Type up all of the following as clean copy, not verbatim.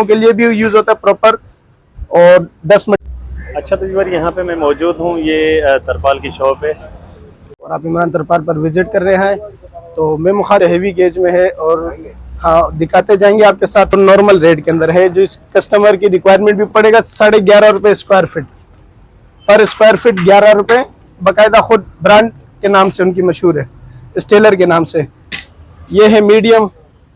चाव के लिए भी यूज होता है प्रॉपर। और 10 अच्छा तो व्यूअर यहाँ पे मैं मौजूद हूँ, ये तरपाल की शॉप है और आप इमरान तरपाल पर विजिट कर रहे हैं। तो मैं मुखालिफ हेवी गेज में है और हाँ दिखाते जाएंगे आपके साथ। नॉर्मल रेट के अंदर है जो इस कस्टमर की रिक्वायरमेंट भी पड़ेगा 11.5 रुपए स्क्वायर फीट, पर स्क्वायर फीट 11 रुपए। बाकायदा खुद ब्रांड के नाम से उनकी मशहूर है, स्टेलर के नाम से। ये है मीडियम,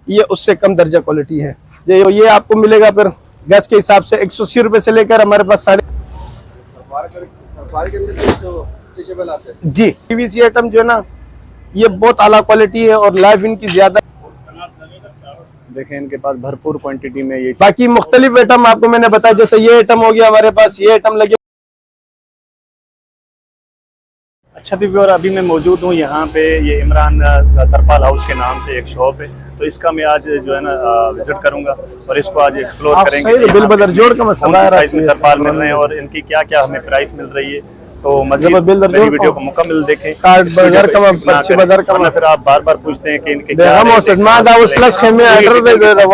ये उससे कम दर्जा क्वालिटी है। ये आपको मिलेगा फिर गज के हिसाब से 180 रुपए से लेकर हमारे पास जी। पीवीसी आइटम जो है ना ये बहुत आला क्वालिटी है और लाइफ इनकी ज्यादा। देखें इनके पास भरपूर क्वांटिटी में ये बाकी मुख्तलिफ आइटम आपको मैंने बताया, जैसे ये आइटम हो गया हमारे पास, ये आइटम लगे। अच्छा तो व्यूअर अभी मैं मौजूद हूँ यहाँ पे, ये इमरान तरपाल हाउस के नाम से एक शॉप है, तो इसका मैं आज जो है ना विजिट करूंगा और इसको आज एक्सप्लोर करेंगे। बिल बदर जोड़ का साइज में तरपाल मिल रहे हैं और इनकी क्या क्या हमें प्राइस मिल रही है। तो मज़ीद मेरी वीडियो को मुकम्मल देखें। फिर आप बार बार पूछते हैं कि इनके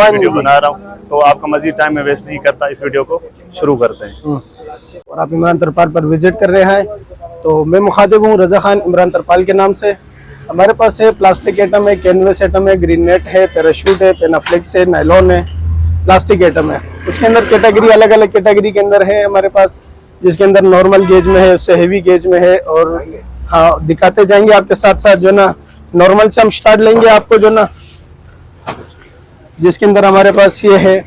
वीडियो बना रहा हूँ, तो आपका मज़ीद टाइम में वेस्ट नहीं करता, इस वीडियो को शुरू करते हैं। और आप इमरान तरपाल पर विजिट कर रहे हैं। तो मैं मुखातिब हूँ रजा खान इमरान तरपाल के नाम से। हमारे पास है प्लास्टिक आइटम है, कैनवस आइटम है, ग्रीन नेट है, पैराशूट है, पेनाफ्लेक्स है, नायलॉन है, प्लास्टिक आइटम है। उसके अंदर कैटेगरी अलग अलग कैटेगरी के अंदर है हमारे पास, जिसके अंदर नॉर्मल गेज में है, उससे हेवी गेज में है। और हाँ दिखाते जाएंगे आपके साथ साथ जो ना। नॉर्मल से हम स्टार्ट लेंगे आपको जो ना, जिसके अंदर हमारे पास ये है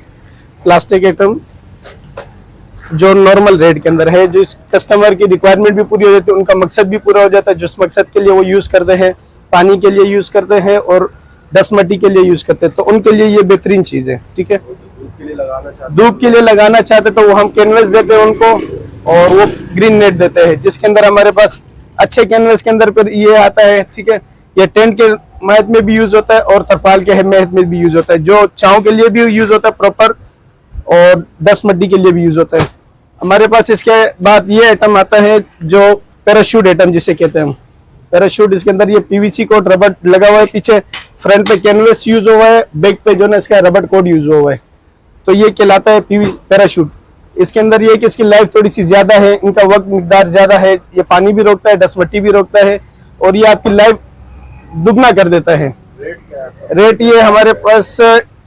प्लास्टिक आइटम जो नॉर्मल रेट के अंदर है, जो इस कस्टमर की रिक्वायरमेंट भी पूरी हो जाती है, उनका मकसद भी पूरा हो जाता है। जिस मकसद के लिए वो यूज करते हैं, पानी के लिए यूज करते हैं और डस्ट मट्टी के लिए यूज करते हैं, तो उनके लिए ये बेहतरीन चीज है। ठीक है, धूप के लिए लगाना चाहते तो वो हम कैनवस देते हैं उनको और वो ग्रीन नेट देते हैं, जिसके अंदर हमारे पास अच्छे कैनवस के अंदर फिर ये आता है। ठीक है, ये टेंट के महत में भी यूज होता है और तरपाल के महत में भी यूज होता है, जो चाव के लिए भी यूज होता है प्रॉपर और डस्ट मट्टी के लिए भी यूज होता है हमारे पास। इसके बाद ये आइटम आता है जो पैराशूट आइटम जिसे कहते हैं हम, पैराशूट। इसके अंदर ये पीवीसी कोट रबर लगा हुआ है, पीछे फ्रंट पे कैनवस यूज हुआ है, बैक पे जो ना इसका रबर कोट यूज हुआ है, तो ये कहलाता है पैराशूट। इसके अंदर ये कि इसकी लाइफ थोड़ी सी ज्यादा है, इनका वक्त मिकदार ज्यादा है, ये पानी भी रोकता है, डस्ट मट्टी भी रोकता है और ये आपकी लाइफ दुगना कर देता है। रेट ये हमारे पास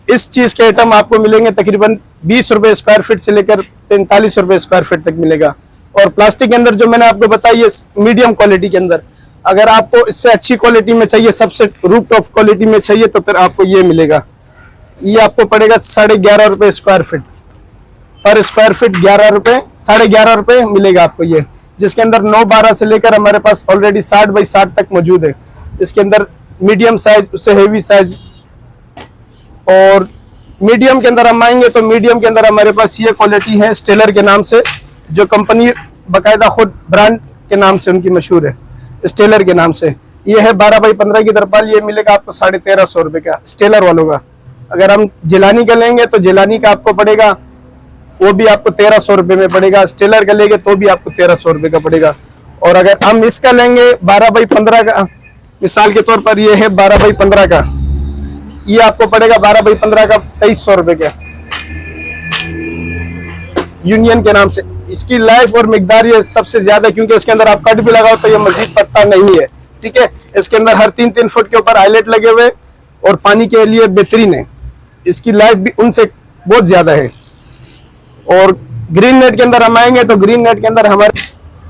इस चीज के आइटम आपको मिलेंगे तकरीबन 20 रुपए स्क्वायर फीट से लेकर 45 रुपए स्क्वायर फीट तक मिलेगा। और प्लास्टिक के अंदर जो मैंने आपको बताया ये मीडियम क्वालिटी के अंदर, अगर आपको इससे अच्छी क्वालिटी में चाहिए, सबसे रूफ टॉप क्वालिटी में चाहिए, तो फिर आपको ये मिलेगा। ये आपको पड़ेगा 11.5 रुपए स्क्वायर फीट, पर स्क्वायर फीट 11 रुपए, 11.5 रुपए मिलेगा आपको ये, जिसके अंदर 9-12 से लेकर हमारे पास ऑलरेडी 60 बाई 60 तक मौजूद है। इसके अंदर मीडियम साइज, उससे हेवी साइज। और मीडियम के अंदर हम आएंगे तो मीडियम के अंदर हमारे पास ये क्वालिटी है स्टेलर के नाम से, जो कंपनी बाकायदा खुद ब्रांड के नाम से उनकी मशहूर है, स्टेलर के नाम से। ये है 12 बाई 15 की तरपाल, ये मिलेगा आपको 1350 रुपए का स्टेलर वालों का। अगर हम जिलानी का लेंगे तो जिलानी का आपको पड़ेगा, वो भी आपको 1300 रुपए में पड़ेगा। स्टेलर का लेंगे तो भी आपको 1300 रुपए का पड़ेगा। और अगर हम इसका लेंगे 12 बाई 15 का, मिसाल के तौर पर ये है 12 बाई 15 का, ये आपको पड़ेगा 12 बाई 15 का 2300 रुपए का यूनियन के नाम से। इसकी लाइफ और मिकदार ये सबसे ज्यादा, क्योंकि इसके अंदर आप कट भी लगाओ तो ये मजीद पट्टा नहीं है। ठीक है, इसके अंदर हर 3-3 फुट के ऊपर हाईलाइट लगे हुए और पानी के लिए बेहतरीन है। इसकी लाइफ भी उनसे बहुत ज्यादा है। और ग्रीन नेट के अंदर हम आएंगे तो ग्रीन नेट के अंदर हमारे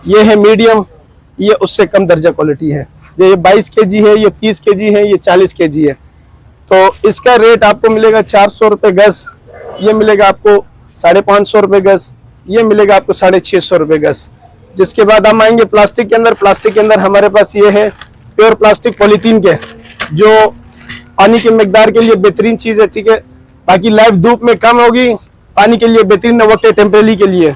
ये है मीडियम, ये उससे कम दर्जा क्वालिटी है। ये 22 kg है, ये 30 kg है, ये 40 kg है। तो इसका रेट आपको मिलेगा 400 रुपए गज, ये मिलेगा आपको 550 रुपए गज, ये मिलेगा आपको 650 रुपए गज। जिसके बाद हम आएंगे प्लास्टिक के अंदर। प्लास्टिक के अंदर हमारे पास ये है प्योर प्लास्टिक पॉलीथीन के, जो पानी की मिकदार के लिए बेहतरीन चीज है। ठीक है, बाकी लाइफ धूप में कम होगी, पानी के लिए बेहतरीन वक्त है टेम्परेरी के लिए।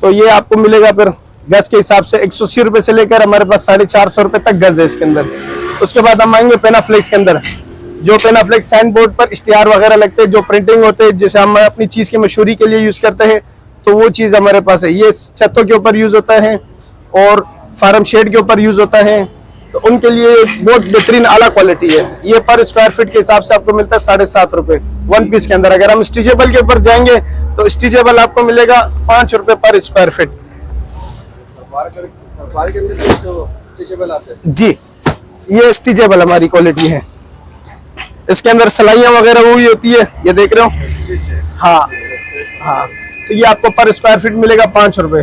तो ये आपको मिलेगा फिर गज के हिसाब से 180 रुपए से लेकर हमारे पास 450 रुपए तक गज है इसके अंदर। उसके बाद हम आएंगे पेनाफ्लेक्स के अंदर, जो पेनाफ्लेक्स साइन बोर्ड पर इश्तिहार वगैरह लगते हैं, जो प्रिंटिंग होते हैं, जैसे हम अपनी चीज की मशहूरी के लिए यूज करते हैं, तो वो चीज हमारे पास है। ये छतों के ऊपर यूज होता है और फार्म शेड के ऊपर यूज होता है। तो उनके लिए बहुत बेहतरीन आला क्वालिटी है। ये पर स्क्वायर फीट के हिसाब से आपको मिलता है 7.5 रुपए 1 पीस के अंदर। अगर हम स्टिचेबल के ऊपर जाएंगे तो स्टिचेबल आपको मिलेगा 5 रुपए पर स्क्वायर फीट। जी, ये स्टिचेबल हमारी क्वालिटी है। इसके अंदर सलाइयां वगैरह हुई होती है, ये देख रहे हो। हाँ हाँ, तो ये आपको पर स्क्वायर फीट मिलेगा 5 रुपए।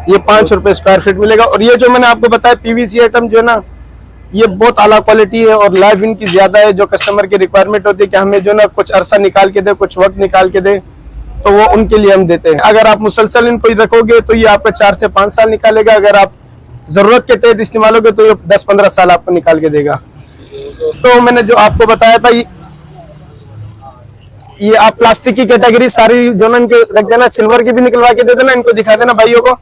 ये 5 रुपए स्क्वायर फीट मिलेगा। और ये जो मैंने आपको बताया पीवीसी आइटम जो है ना, ये बहुत आला क्वालिटी है और लाइफ इनकी ज्यादा है। जो कस्टमर की रिक्वायरमेंट होती है कि हमें जो ना कुछ अरसा निकाल के दे, कुछ वक्त निकाल के दे, तो वो उनके लिए हम देते हैं। अगर आप मुसलसल इनको रखोगे तो ये आपका 4 से 5 साल निकालेगा। अगर आप जरूरत के तहत इस्तेमाल होगे तो ये 10-15 साल आपको निकाल के देगा। तो मैंने जो आपको बताया था, ये आप प्लास्टिक की कैटेगरी सारी जो ना इनके रख देना। सिल्वर की भी निकलवा के दे देना, इनको दिखा देना भाइयों को।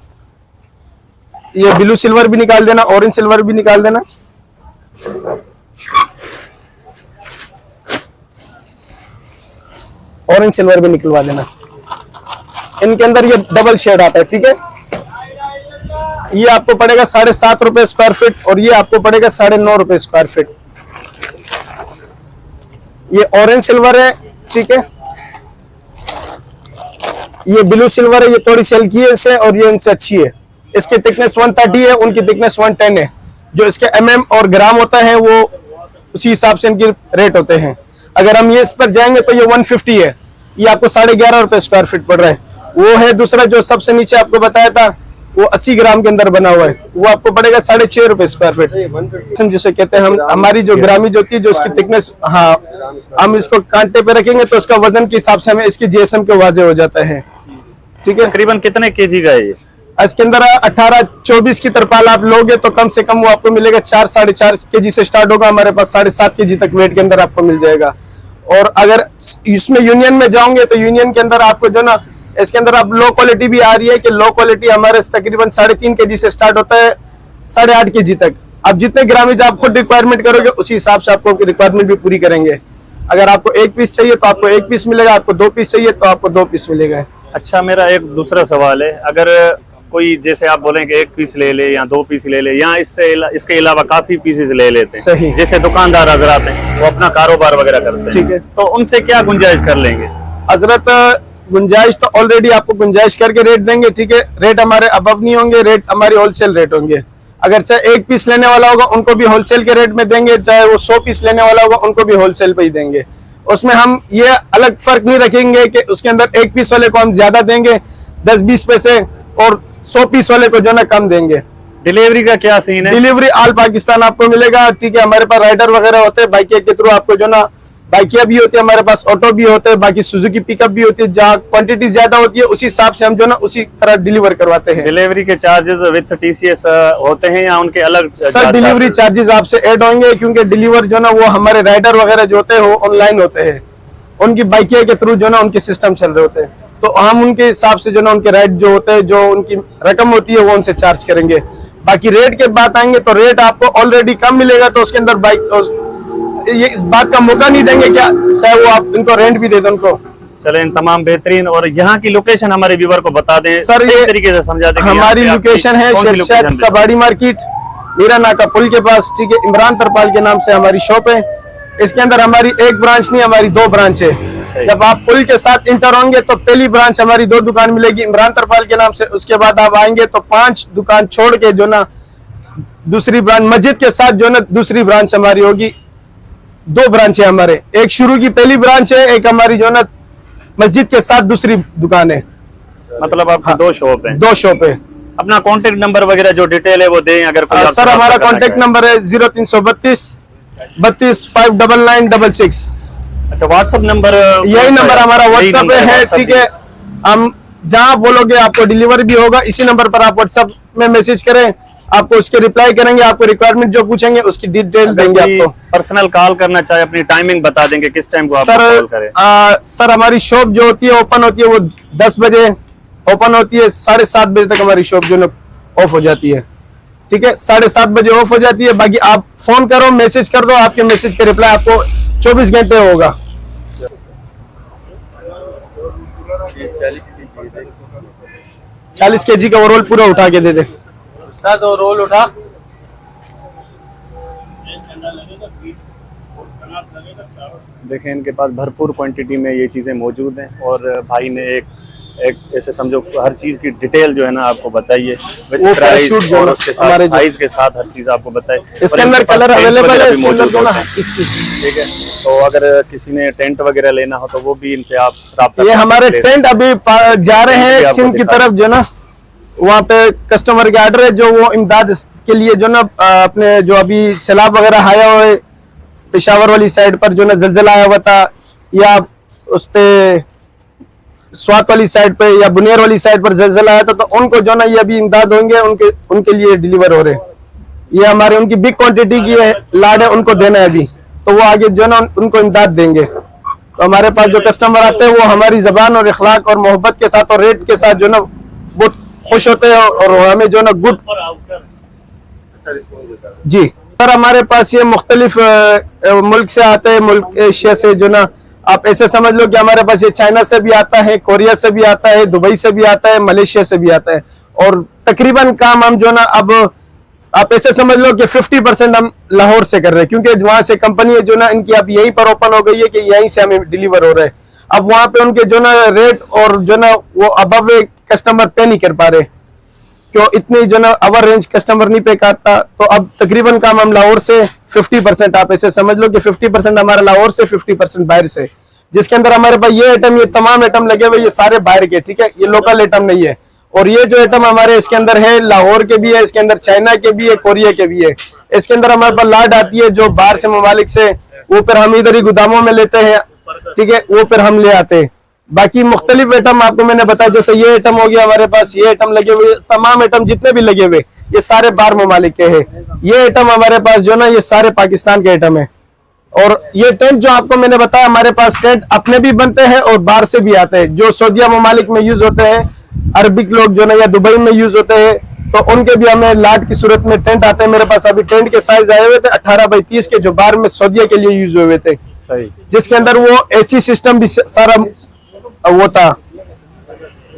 ये ब्लू सिल्वर भी निकाल देना, ऑरेंज सिल्वर भी निकाल देना। ऑरेंज सिल्वर भी निकलवा देना। इनके अंदर ये डबल शेड आता है, ठीक है। ये आपको पड़ेगा 7.5 रुपए स्क्वायर फीट और ये आपको पड़ेगा 9.5 रुपए स्क्वायर फीट। ये ऑरेंज सिल्वर है, ठीक है। ये ब्लू सिल्वर है, ये थोड़ी सी हल्की है इससे और ये इनसे अच्छी है। इसकी थिकनेस 130 है, उनकी थिकनेस 110 है। जो इसके mm और ग्राम होता है वो उसी हिसाब से इनकी रेट होते हैं। अगर हम ये इस पर जाएंगे तो ये 150 है, ये आपको 11.5 रुपए स्क्वायर फीट पड़ रहा है। वो है दूसरा जो सबसे नीचे आपको बताया था, वो 80 ग्राम के अंदर बना हुआ है, वो आपको पड़ेगा 6.5 रुपए स्क्वायर फीट जिसे कहते हैं हम। हमारी जो ग्रामी जो होती है, जो इसकी थिकनेस, हाँ, हम इसको कांटे पे रखेंगे तो उसका वजन के हिसाब से हमें इसकी जीएसएम के वाजे हो जाता है, ठीक है। तकरीबन कितने केजी का है ये? इसके अंदर 18-24 की तरपाल आप लोगे तो कम से कम वो आपको मिलेगा 4-4.5 केजी से स्टार्ट होगा। हमारे पास 7.5 केजी तक वेट के अंदर आपको मिल जाएगा। और अगर इसमें यूनियन में जाओगे तो यूनियन के अंदर आपको जो ना, इसके अंदर आप लो क्वालिटी भी आ रही है कि लो क्वालिटी हमारे तकरीबन 3.5 केजी से स्टार्ट होता है 8.5 केजी तक। आप जितने ग्रामीज आप खुद रिक्वायरमेंट करोगे उसी हिसाब से आपको रिक्वायरमेंट भी पूरी करेंगे। अगर आपको 1 पीस चाहिए तो आपको 1 पीस मिलेगा, आपको 2 पीस चाहिए तो आपको 2 पीस मिलेगा। अच्छा, मेरा एक दूसरा सवाल है, अगर कोई जैसे आप बोलें कि 1 पीस ले ले या 2 पीस ले ले या इसके अलावा काफी पीसेस ले लेते हैं, सही, जैसे दुकानदार हजरात हैं वो अपना कारोबार वगैरह करते हैं, ठीक है, तो उनसे क्या गुंजाइश कर लेंगे? हजरत गुंजाइश तो ऑलरेडी आपको गुंजाइश करके रेट देंगे, ठीक है। रेट हमारे अबव नहीं होंगे, रेट हमारी होलसेल रेट होंगे। अगर चाहे 1 पीस लेने वाला होगा उनको भी होलसेल के रेट में देंगे, चाहे वो 100 पीस लेने वाला होगा उनको भी होलसेल पे ही देंगे। उसमें हम ये अलग फर्क नहीं रखेंगे कि उसके अंदर 1 पीस वाले को हम ज्यादा देंगे 10-20 पैसे और 100 पीस वाले को जो ना कम देंगे। डिलीवरी का क्या सीन है? डिलीवरी ऑल पाकिस्तान आपको मिलेगा, ठीक है। हमारे पास राइडर वगैरह होते हैं, बाइकिया के थ्रू आपको जो ना, बाइकिया भी होती है हमारे पास, ऑटो भी होते हैं, बाकी सुजुकी पिकअप भी होती है। जहाँ क्वांटिटी ज्यादा होती है उसी हिसाब से हम जो ना उसी तरह डिलीवर करवाते हैं। डिलीवरी के चार्जेस विद टीसीएस होते हैं या उनके अलग? सर, डिलीवरी चार्जेस आपसे ऐड होंगे क्योंकि डिलीवर जो ना वो हमारे राइडर वगैरह जो होते हैं वो ऑनलाइन होते हैं, उनकी बाइकिया के थ्रू जो ना उनके सिस्टम चल रहे होते हैं, तो हम उनके हिसाब से जो ना उनके राइड जो होते हैं, जो उनकी रकम होती है वो उनसे चार्ज करेंगे। बाकी रेट के बात आएंगे तो रेट आपको ऑलरेडी कम मिलेगा, तो उसके अंदर बाइक ये इस बात का मौका नहीं देंगे क्या चाहे वो आप इनको रेंट भी दे दें उनको। चले, इन तमाम बेहतरीन। और यहाँ की लोकेशन हमारे व्यूअर को बता दें सर, सही ये तरीके से समझा दें। हमारी लोकेशन है शेरशाह कबाड़ी मार्केट, मीरा नाका पुल के पास, ठीक है। इमरान तरपाल के नाम से हमारी शॉप है। इसके अंदर हमारी 1 ब्रांच नहीं, हमारी 2 ब्रांच है। जब आप पुल के साथ इंटर होंगे तो पहली ब्रांच हमारी 2 दुकान मिलेगी इमरान तरपाल के नाम से। उसके बाद आप आएंगे तो 5 दुकान छोड़ के जो ना दूसरी ब्रांच मस्जिद के साथ जो ना दूसरी ब्रांच हमारी होगी। 2 ब्रांच है हमारे, एक शुरू की पहली ब्रांच है, एक हमारी जो ना मस्जिद के साथ दूसरी दुकान है। मतलब आपकी 2 शॉप है? 2 शॉप है। अपना कॉन्टेक्ट नंबर वगैरह जो डिटेल है वो दें अगर कोई। सर, हमारा कॉन्टेक्ट नंबर है 0332 32 59966। अच्छा, व्हाट्सएप नंबर? यही नंबर हमारा व्हाट्सएप है, ठीक है। हम जहाँ बोलोगे आपको डिलीवर भी होगा, इसी नंबर पर आप व्हाट्सएप में मैसेज करें, आपको उसके रिप्लाई करेंगे, आपको रिक्वायरमेंट जो पूछेंगे उसकी डिटेल देंगे। आपको पर्सनल कॉल करना चाहे अपनी टाइमिंग बता देंगे किस टाइम को आप कॉल करें? सर, हमारी शॉप जो होती है ओपन होती है वो 10 बजे ओपन होती है, 7:30 बजे तक हमारी शॉप जो है ऑफ हो जाती है, ठीक है। 7:30 बजे ऑफ हो जाती है। बाकी आप फोन करो, मैसेज कर दो, आपके मैसेज का रिप्लाई आपको 24 घंटे होगा। 40 केजी का वो रोल पूरा उठा के दे दे। तो रोल उठा देखें इनके पास भरपूर क्वांटिटी में ये चीज़ें मौजूद हैं और भाई ने एक ऐसे समझो हर चीज़ की डिटेल जो है ना आपको बताइए, वो प्राइस पैराशूट जो और ना उसके साथ हमारे साइज के साथ हर चीज़ आपको बताए। इसके अंदर कलर अवेलेबल है, इसके अंदर जो ना इस चीज ठीक है, तो अगर किसी ने टेंट वगैरह लेना हो तो वो भी इनसे आप राब्ता ये हमारे ले टेंट अभी जा रहे टेंट भी हैं आपको सिंध की दिखा तरफ जो ना, वहाँ पे कस्टमर के ऑर्डर है जो वो इमदाद के लिए जो ना अपने जो अभी सैलाब वगैरह आया हुआ है पेशावर वाली साइड पर जो ना जलजला आया हुआ था, या उस पे स्वात वाली साइड पे या बुनियर वाली साइड पर जलजला आया था, तो उनको जो ना ये अभी इमदाद होंगे, उनके लिए डिलीवर हो रहे हैं। ये हमारे उनकी बिग क्वांटिटी की है लाड है, उनको देना है अभी, तो वो आगे जो ना उनको इमदाद देंगे। तो हमारे पास जो कस्टमर आते हैं वो हमारी जबान और इखलाक और मोहब्बत के साथ और रेट के साथ जो ना बहुत खुश होते हैं और हमें जो ना गुड जी। सर हमारे पास ये मुख्तलिफ मुल्क से आते हैं, मुल्क एशिया से जो ना आप ऐसे समझ लो कि हमारे पास ये चाइना से भी आता है, कोरिया से भी आता है, दुबई से भी आता है, मलेशिया से भी आता है। और तकरीबन काम हम जो ना अब आप ऐसे समझ लो कि 50% हम लाहौर से कर रहे हैं, क्योंकि वहां से कंपनी है जो ना इनकी अब यहीं पर ओपन हो गई है कि यहीं से हमें डिलीवर हो रहा है। अब वहां पे उनके जो ना रेट और जो ना वो अब कस्टमर पे नहीं कर पा रहे, क्यों इतनी जो ना अवर रेंज कस्टमर नहीं पे करता। तो अब तकरीबन काम हम लाहौर से 50%, आप ऐसे समझ लो कि 50% हमारा लाहौर से, 50% बाहर से, जिसके अंदर हमारे पास ये आइटम, ये तमाम आइटम लगे हुए, ये सारे बाहर के, ठीक है, ये लोकल आइटम नहीं है। और ये जो आइटम हमारे इसके अंदर है लाहौर के भी है, इसके अंदर चाइना के भी है, कोरिया के भी है। इसके अंदर हमारे पास लाड आती है जो बाहर से ममालिक से, वो फिर हम इधर ही गोदामों में लेते हैं, ठीक है, वो फिर हम ले आते हैं। बाकी मुख्तलिफ आइटम आपको मैंने बताया, जैसे ये आइटम हो गया हमारे पास, ये आइटम लगे हुए, तमाम आइटम जितने भी लगे हुए ये सारे बाहर ममालिक के हैं। ये आइटम हमारे पास जो ना ये सारे पाकिस्तान के आइटम है। और ये टेंट जो आपको मैंने बताया, हमारे पास टेंट अपने भी बनते हैं और बाहर से भी आते हैं, जो सऊदिया ममालिक में यूज होते हैं, अरबिक लोग जो ना या दुबई में यूज होते हैं, तो उनके भी हमें लाट की सूरत में टेंट आते हैं। मेरे पास अभी टेंट के साइज आए हुए थे 18 बाई 30 के, जो बाहर में सऊदिया के लिए यूज हुए थे, सही, जिसके अंदर वो एसी सिस्टम भी सारा वो था,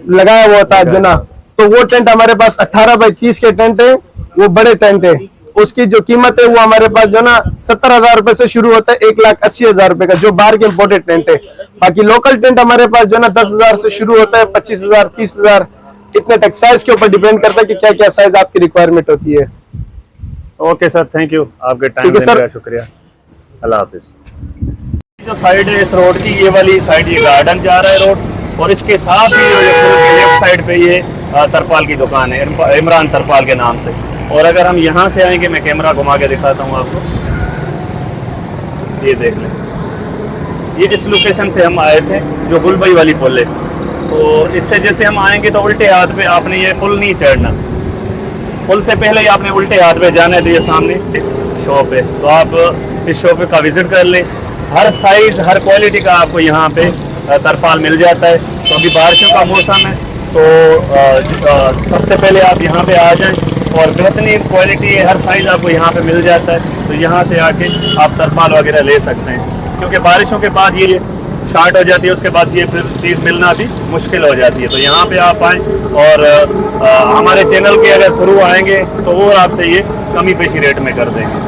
लगाया हुआ था जो ना। तो वो टेंट हमारे पास 18 बाई 30 के टेंट है, वो बड़े टेंट है। उसकी जो कीमत है वो हमारे पास जो ना 70,000 रुपए से शुरू होता है, 1,80,000 रुपए का, जो बाहर के इम्पोर्टेड टेंट है। बाकी लोकल टेंट हमारे पास जो ना 10,000 से शुरू होता है, 25,000, 30,000, इतने तक। साइज के ऊपर डिपेंड करता है कि क्या क्या साइज आपकी रिक्वायरमेंट होती है। ओके सर, थैंक यू आपके टाइम देने का शुक्रिया। अल्लाह हाफिज। जो साइड है इस रोड की, ये वाली साइड ये गार्डन जा रहा है रोड, और इसके साथ ही लेफ्ट साइड पे ये तरपाल की दुकान है, इमरान तरपाल के नाम से। और अगर हम यहाँ से आएंगे, मैं कैमरा घुमा के दिखाता हूँ आपको, ये देख लें, ये इस लोकेशन से हम आए थे जो गुलबई वाली पुल है। तो इससे जैसे हम आएंगे तो उल्टे हाथ पे आपने ये पुल नहीं चढ़ना, पुल से पहले ही आपने उल्टे हाथ पे जाना है। तो ये सामने शॉप है, तो आप इस शॉप का विजिट कर लें। हर साइज हर क्वालिटी का आपको यहाँ पे तरपाल मिल जाता है। तो अभी बारिशों का मौसम है, तो सबसे पहले आप यहाँ पे आ जाएं, और बेहतरीन क्वालिटी है, हर साइज आपको यहाँ पे मिल जाता है। तो यहाँ से आके आप तरपाल वगैरह ले सकते हैं, क्योंकि बारिशों के बाद ये शार्ट हो जाती है, उसके बाद ये फिर चीज़ मिलना भी मुश्किल हो जाती है। तो यहाँ पे आप आएँ, और हमारे चैनल के अगर थ्रू आएंगे तो वो आपसे ये कमी पेशी रेट में कर देंगे।